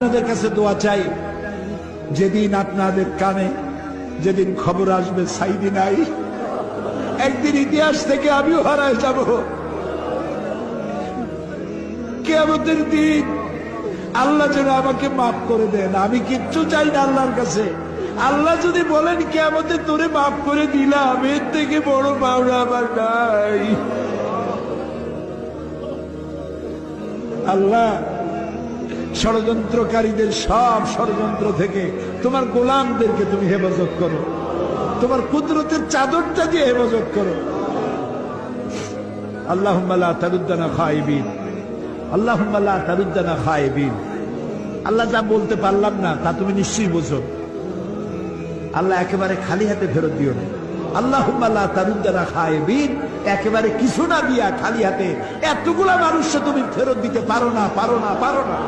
আপনাদের কাছে দোয়া চাই, যেদিন আপনাদের কানে যেদিন খবর আসবে সাইদি নাই, একদিন ইতিহাস থেকে আমিও হারায় যাব। কিয়ামতের দিন আল্লাহ যেন আমাকে মাফ করে দেন। আমি কিচ্ছু চাই না আল্লাহর কাছে। আল্লাহ যদি বলেন কিয়ামতে তোরে মাফ করে দিলাম, এর থেকে বড় পাওনা আমার নাই। আল্লাহ ষড়যন্ত্রকারীদের সব ষড়যন্ত্র থেকে তোমার গোলামদেরকে তুমি হেফাজত করো, তোমার কুদরতের চাদরটা দিয়ে হেফাজত করো। আল্লাহুম্মা লা তারুদ্দানা খায়িবিন, আল্লাহুম্মা লা তারুদ্দানা খায়িবিন। আল্লাহ যা বলতে পারলাম না তা তুমি নিশ্চয়ই বোঝো। আল্লাহ একেবারে খালি হাতে ফেরত দিও না। আল্লাহুম্মা লা তারুদ্দানা খায়িবিন, একেবারে কিছু না দিয়া খালি হাতে এতগুলা মানুষকে তুমি ফেরত দিতে পারো না, পারো না, পারো না।